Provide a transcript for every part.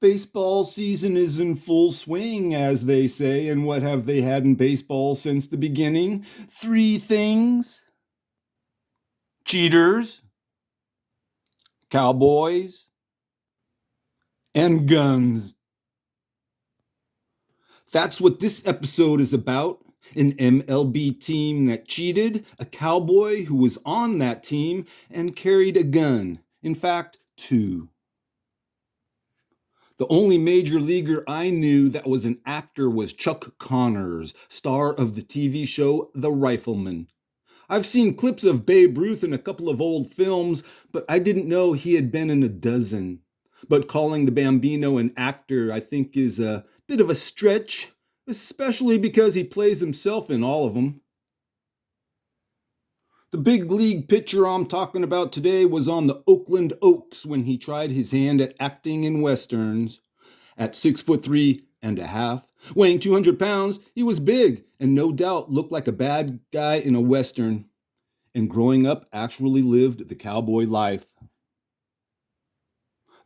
Baseball season is in full swing, as they say, and what have they had in baseball since the beginning? Three things: cheaters, cowboys, and guns. That's what this episode is about. An MLB team that cheated, a cowboy who was on that team and carried a gun. In fact, two. The only major leaguer I knew that was an actor was Chuck Connors, star of the TV show The Rifleman. I've seen clips of Babe Ruth in a couple of old films, but I didn't know he had been in a dozen. But calling the Bambino an actor, I think, is a bit of a stretch, especially because he plays himself in all of them. The big league pitcher I'm talking about today was on the Oakland Oaks when he tried his hand at acting in westerns. At 6'3.5", weighing 200 pounds, he was big and no doubt looked like a bad guy in a western. And growing up, actually lived the cowboy life.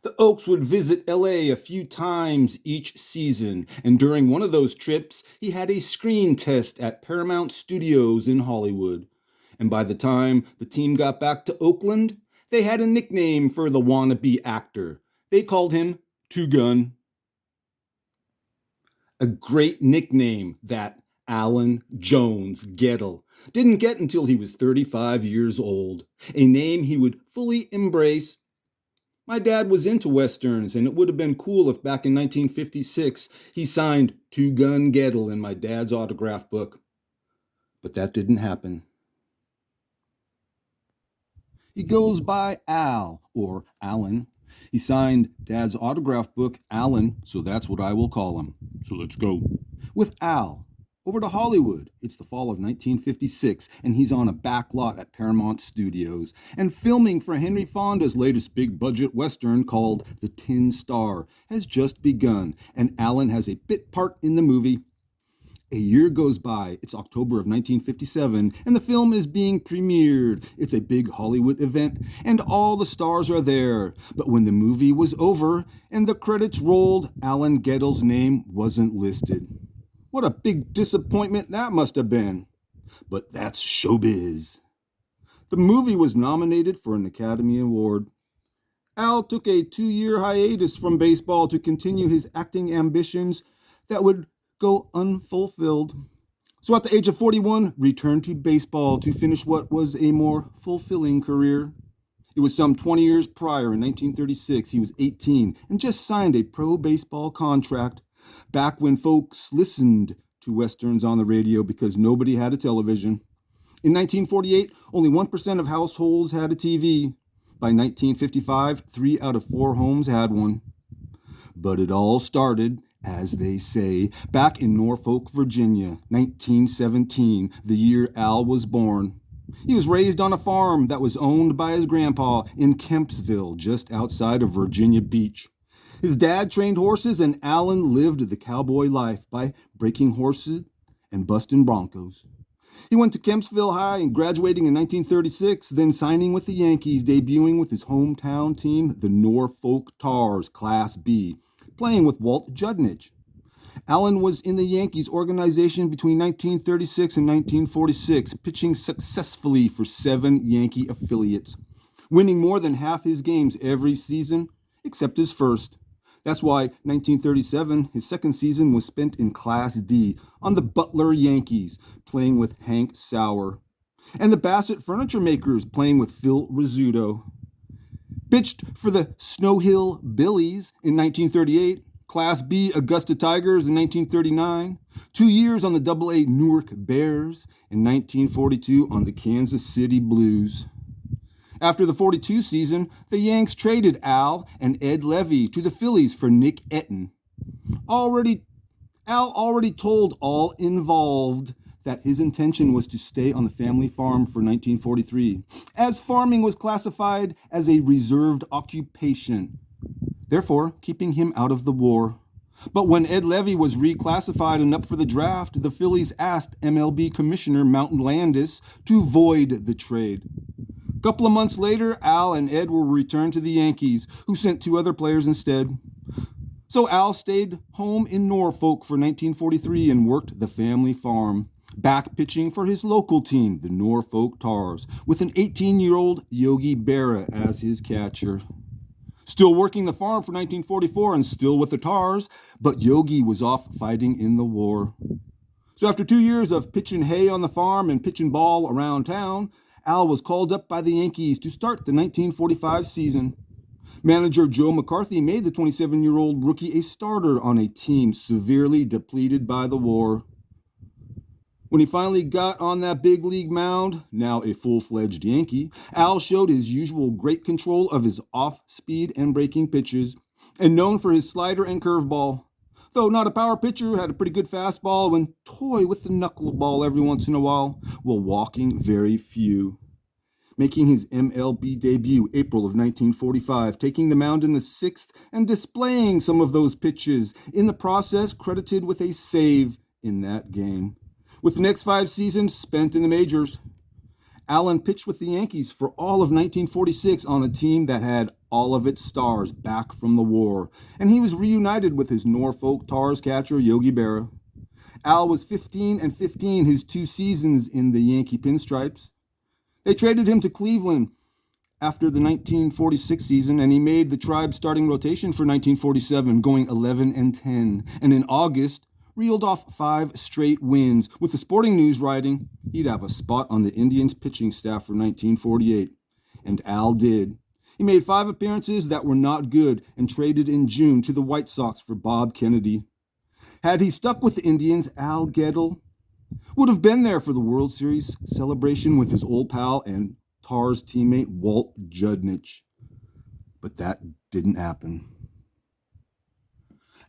The Oaks would visit LA a few times each season, and during one of those trips, he had a screen test at Paramount Studios in Hollywood. And by the time the team got back to Oakland, they had a nickname for the wannabe actor. They called him Two Gun. A great nickname that Alan Jones Gettel didn't get until he was 35 years old, a name he would fully embrace. My dad was into westerns, and it would have been cool if back in 1956 he signed Two Gun Gettel in my dad's autograph book. But that didn't happen. He goes by Al, or Alan. He signed Dad's autograph book, Alan, so that's what I will call him. So let's go. With Al, over to Hollywood. It's the fall of 1956, and he's on a back lot at Paramount Studios and filming for Henry Fonda's latest big-budget western called The Tin Star has just begun, and Alan has a bit part in the movie. A year goes by, it's October of 1957, and the film is being premiered. It's a big Hollywood event, and all the stars are there. But when the movie was over and the credits rolled, Alan Gettel's name wasn't listed. What a big disappointment that must have been. But that's showbiz. The movie was nominated for an Academy Award. Al took a 2-year hiatus from baseball to continue his acting ambitions that would go unfulfilled. So at the age of 41, returned to baseball to finish what was a more fulfilling career. It was some 20 years prior, in 1936, he was 18 and just signed a pro baseball contract, back when folks listened to westerns on the radio because nobody had a television. In 1948, only 1% of households had a TV. By 1955, 3 out of 4 homes had one. But it all started, as they say, back in Norfolk, Virginia, 1917, the year Al was born. He was raised on a farm that was owned by his grandpa in Kempsville, just outside of Virginia Beach. His dad trained horses, and Alan lived the cowboy life by breaking horses and busting broncos. He went to Kempsville High and graduating in 1936, then signing with the Yankees, debuting with his hometown team, the Norfolk Tars, Class B, playing with Walt Judnich. Allen was in the Yankees organization between 1936 and 1946, pitching successfully for 7 Yankee affiliates, winning more than half his games every season, except his first. That's why 1937, his second season, was spent in Class D on the Butler Yankees, playing with Hank Sauer, and the Bassett Furniture Makers, playing with Phil Rizzuto. Pitched for the Snow Hill Billies in 1938, Class B Augusta Tigers in 1939, 2 years on the Double-A Newark Bears, and 1942 on the Kansas City Blues. After the 42 season, the Yanks traded Al and Ed Levy to the Phillies for Nick Etten. Al already told all involved that his intention was to stay on the family farm for 1943, as farming was classified as a reserved occupation, therefore keeping him out of the war. But when Ed Levy was reclassified and up for the draft, the Phillies asked MLB Commissioner Mountain Landis to void the trade. A couple of months later, Al and Ed were returned to the Yankees, who sent 2 other players instead. So Al stayed home in Norfolk for 1943 and worked the family farm, back pitching for his local team, the Norfolk Tars, with an 18-year-old Yogi Berra as his catcher. Still working the farm for 1944 and still with the Tars, but Yogi was off fighting in the war. So after 2 years of pitching hay on the farm and pitching ball around town, Al was called up by the Yankees to start the 1945 season. Manager Joe McCarthy made the 27-year-old rookie a starter on a team severely depleted by the war. When he finally got on that big league mound, now a full-fledged Yankee, Al showed his usual great control of his off-speed and breaking pitches, and known for his slider and curveball. Though not a power pitcher, had a pretty good fastball and toy with the knuckleball every once in a while, while walking very few. Making his MLB debut April of 1945, taking the mound in the sixth and displaying some of those pitches, in the process credited with a save in that game. With the next 5 seasons spent in the majors, Allen pitched with the Yankees for all of 1946 on a team that had all of its stars back from the war, and he was reunited with his Norfolk Tars catcher Yogi Berra. Al was 15-15 his 2 seasons in the Yankee pinstripes. They traded him to Cleveland after the 1946 season, and he made the Tribe's starting rotation for 1947, going 11-10, and in August reeled off 5 straight wins, with the Sporting News writing he'd have a spot on the Indians' pitching staff for 1948. And Al did. He made 5 appearances that were not good and traded in June to the White Sox for Bob Kennedy. Had he stuck with the Indians, Al Gettel would have been there for the World Series celebration with his old pal and Tars teammate Walt Judnich. But that didn't happen.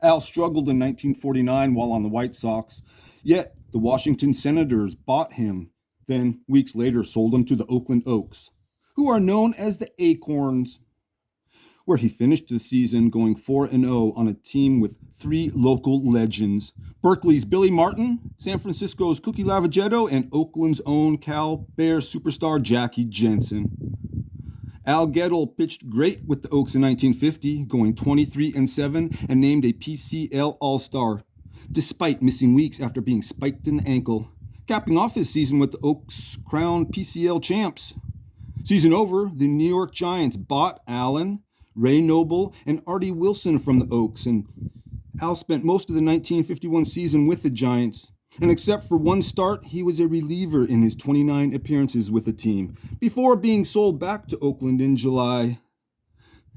Al struggled in 1949 while on the White Sox, yet the Washington Senators bought him, then weeks later sold him to the Oakland Oaks, who are known as the Acorns, where he finished the season going 4-0 on a team with 3 local legends: Berkeley's Billy Martin, San Francisco's Cookie Lavagetto, and Oakland's own Cal Bear superstar Jackie Jensen. Al Gettel pitched great with the Oaks in 1950, going 23-7 and named a PCL All-Star, despite missing weeks after being spiked in the ankle, capping off his season with the Oaks crowned PCL champs. Season over, the New York Giants bought Allen, Ray Noble, and Artie Wilson from the Oaks, and Al spent most of the 1951 season with the Giants. And except for one start, he was a reliever in his 29 appearances with the team, before being sold back to Oakland in July.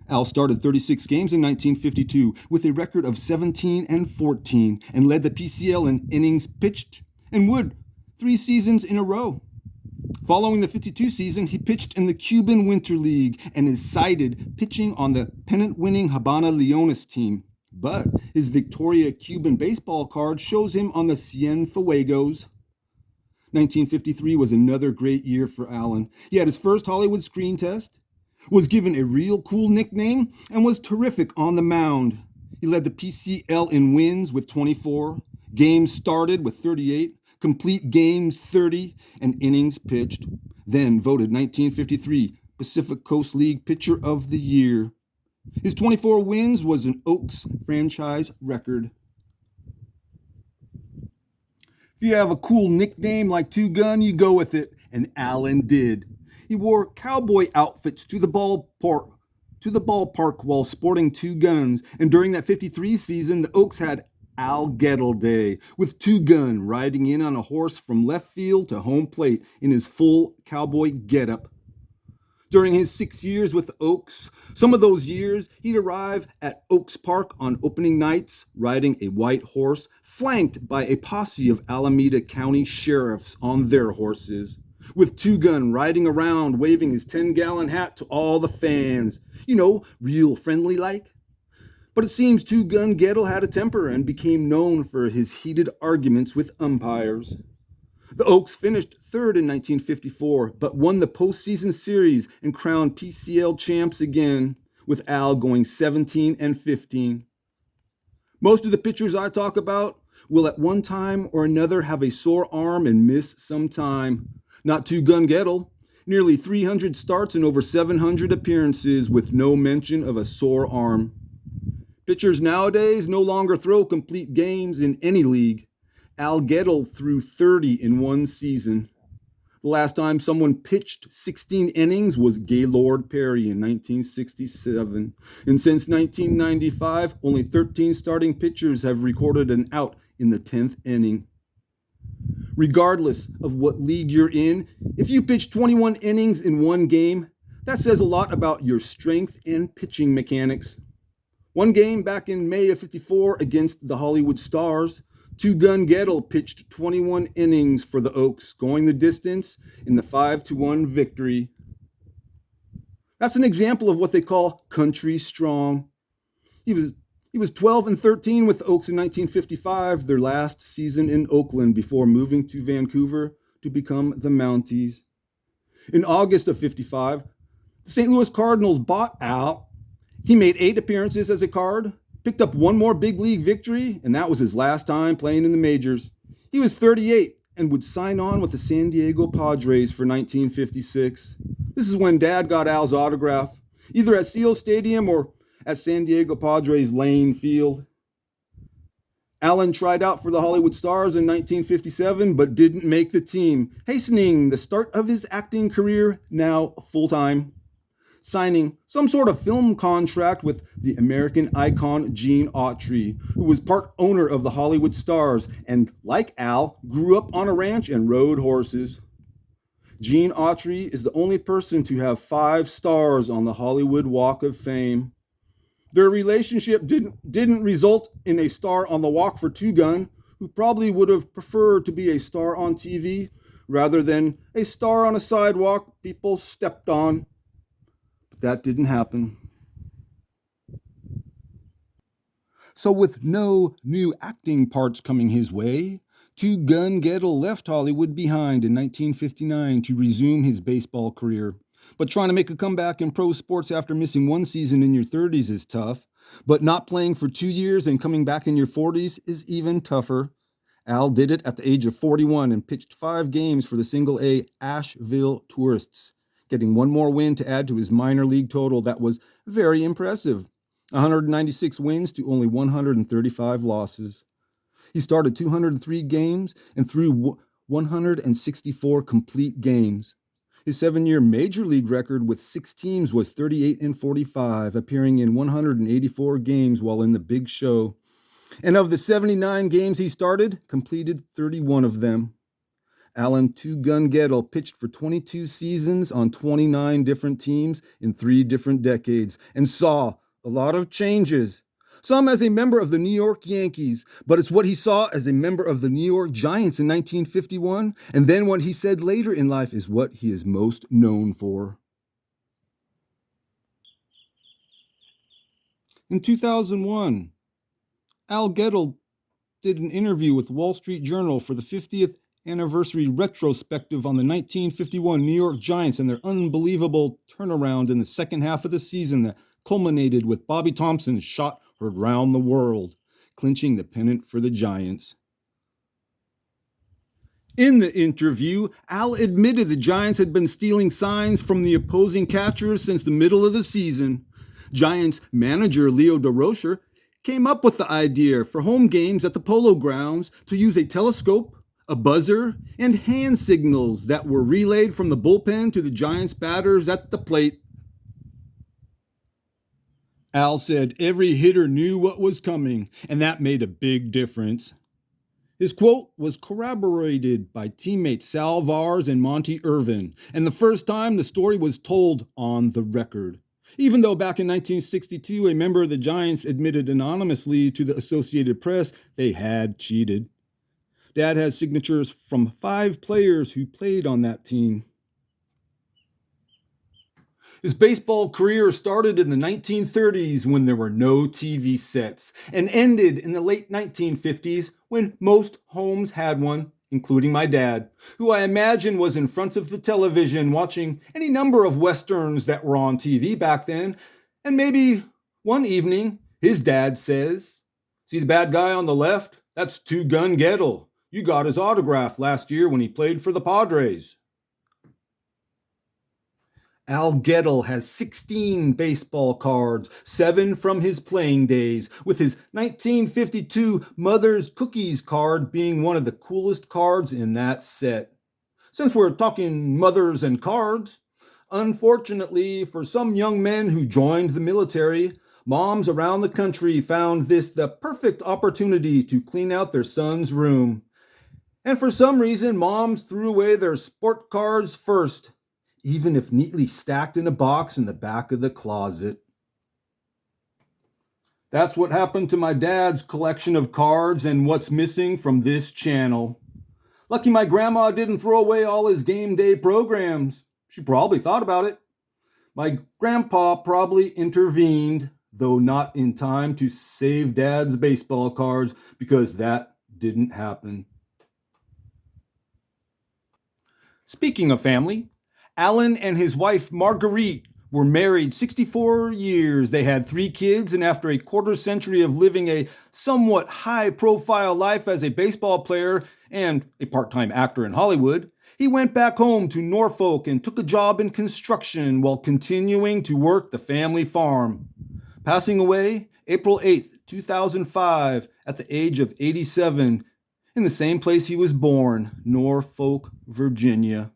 Al started 36 games in 1952 with a record of 17-14 and led the PCL in innings pitched and would 3 seasons in a row. Following the 52 season, he pitched in the Cuban Winter League and is cited pitching on the pennant-winning Habana Leones team. But his Victoria Cuban baseball card shows him on the Cienfuegos. 1953 was another great year for Allen. He had his first Hollywood screen test, was given a real cool nickname, and was terrific on the mound. He led the PCL in wins with 24, games started with 38, complete games 30, and innings pitched. Then voted 1953 Pacific Coast League Pitcher of the Year. His 24 wins was an Oaks franchise record. If you have a cool nickname like Two Gun, you go with it, and Allen did. He wore cowboy outfits to the ballpark while sporting 2 guns, and during that 53 season, the Oaks had Al Gettel Day, with 2 Gun riding in on a horse from left field to home plate in his full cowboy getup. During his 6 years with the Oaks, some of those years, he'd arrive at Oaks Park on opening nights, riding a white horse, flanked by a posse of Alameda County sheriffs on their horses, with 2 Gun riding around, waving his 10-gallon hat to all the fans. Real friendly like. But it seems 2 Gun Gettel had a temper and became known for his heated arguments with umpires. The Oaks finished 3rd in 1954, but won the postseason series and crowned PCL champs again, with Al going 17-15. Most of the pitchers I talk about will at one time or another have a sore arm and miss some time. Not 2 Gun Gettel. Nearly 300 starts and over 700 appearances with no mention of a sore arm. Pitchers nowadays no longer throw complete games in any league. Al Gettel threw 30 in one season. The last time someone pitched 16 innings was Gaylord Perry in 1967. And since 1995, only 13 starting pitchers have recorded an out in the 10th inning. Regardless of what league you're in, if you pitch 21 innings in one game, that says a lot about your strength and pitching mechanics. One game back in May of '54 against the Hollywood Stars, Two-Gun Gettel pitched 21 innings for the Oaks, going the distance in the 5-1 victory. That's an example of what they call country strong. He was 12-13 with the Oaks in 1955, their last season in Oakland before moving to Vancouver to become the Mounties. In August of '55, the St. Louis Cardinals bought Al. He made 8 appearances as a Card, picked up one more big league victory, and that was his last time playing in the majors. He was 38 and would sign on with the San Diego Padres for 1956. This is when Dad got Al's autograph, either at Seal Stadium or at San Diego Padres Lane Field. Allen tried out for the Hollywood Stars in 1957, but didn't make the team, hastening the start of his acting career, now full-time. Signing some sort of film contract with the American icon Gene Autry, who was part owner of the Hollywood Stars and, like Al, grew up on a ranch and rode horses. Gene Autry is the only person to have 5 stars on the Hollywood Walk of Fame. Their relationship didn't result in a star on the walk for Two-Gun, who probably would have preferred to be a star on TV rather than a star on a sidewalk people stepped on. That didn't happen. So with no new acting parts coming his way, Two-Gun Gettel left Hollywood behind in 1959 to resume his baseball career. But trying to make a comeback in pro sports after missing one season in your 30s is tough. But not playing for 2 years and coming back in your 40s is even tougher. Al did it at the age of 41 and pitched 5 games for the Single-A Asheville Tourists, getting one more win to add to his minor league total that was very impressive. 196 wins to only 135 losses. He started 203 games and threw 164 complete games. His 7-year major league record with 6 teams was 38-45, appearing in 184 games while in the Big Show. And of the 79 games he started, completed 31 of them. Allen Two-Gun Gettel pitched for 22 seasons on 29 different teams in 3 different decades and saw a lot of changes. Some as a member of the New York Yankees, but it's what he saw as a member of the New York Giants in 1951, and then what he said later in life is what he is most known for. In 2001, Al Gettel did an interview with the Wall Street Journal for the 50th anniversary retrospective on the 1951 New York Giants and their unbelievable turnaround in the second half of the season that culminated with Bobby Thompson's shot heard round the world, clinching the pennant for the Giants. In the interview, Al admitted the Giants had been stealing signs from the opposing catchers since the middle of the season. Giants manager Leo DeRocher came up with the idea for home games at the Polo Grounds to use a telescope, a buzzer, and hand signals that were relayed from the bullpen to the Giants batters at the plate. Al said every hitter knew what was coming, and that made a big difference. His quote was corroborated by teammates Sal Vars and Monty Irvin, and the first time the story was told on the record. Even though back in 1962 a member of the Giants admitted anonymously to the Associated Press they had cheated. Dad has signatures from 5 players who played on that team. His baseball career started in the 1930s when there were no TV sets and ended in the late 1950s when most homes had one, including my dad, who I imagine was in front of the television watching any number of westerns that were on TV back then. And maybe one evening his dad says, "See the bad guy on the left? That's Two-Gun Gettel. You got his autograph last year when he played for the Padres." Al Gettel has 16 baseball cards, 7 from his playing days, with his 1952 Mother's Cookies card being one of the coolest cards in that set. Since we're talking mothers and cards, unfortunately for some young men who joined the military, moms around the country found this the perfect opportunity to clean out their son's room. And for some reason, moms threw away their sport cards first, even if neatly stacked in a box in the back of the closet. That's what happened to my dad's collection of cards and what's missing from this channel. Lucky my grandma didn't throw away all his game day programs. She probably thought about it. My grandpa probably intervened, though not in time to save Dad's baseball cards, because that didn't happen. Speaking of family, Alan and his wife Marguerite were married 64 years. They had 3 kids, and after a quarter century of living a somewhat high-profile life as a baseball player and a part-time actor in Hollywood, he went back home to Norfolk and took a job in construction while continuing to work the family farm. Passing away April 8th, 2005, at the age of 87, in the same place he was born, Norfolk, Virginia.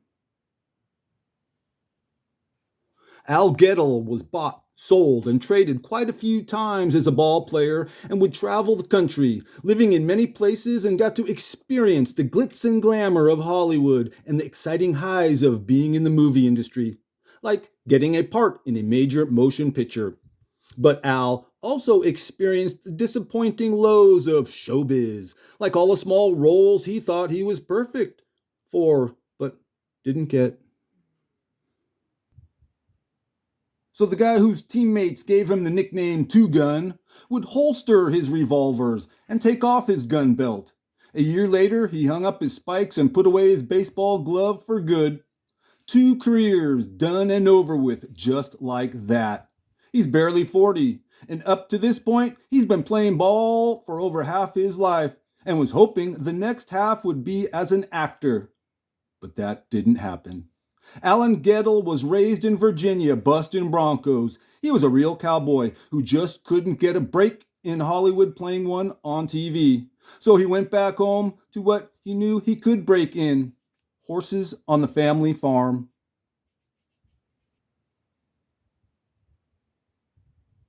Al Gettel was bought, sold, and traded quite a few times as a ball player and would travel the country, living in many places, and got to experience the glitz and glamour of Hollywood and the exciting highs of being in the movie industry, like getting a part in a major motion picture. But Al also experienced the disappointing lows of showbiz, like all the small roles he thought he was perfect for, but didn't get. So the guy whose teammates gave him the nickname Two Gun would holster his revolvers and take off his gun belt. A year later, he hung up his spikes and put away his baseball glove for good. 2 careers done and over with just like that. He's barely 40, and up to this point, he's been playing ball for over half his life and was hoping the next half would be as an actor. But that didn't happen. Alan Gettel was raised in Virginia, busting Broncos. He was a real cowboy who just couldn't get a break in Hollywood playing one on TV. So he went back home to what he knew he could break in: horses on the family farm.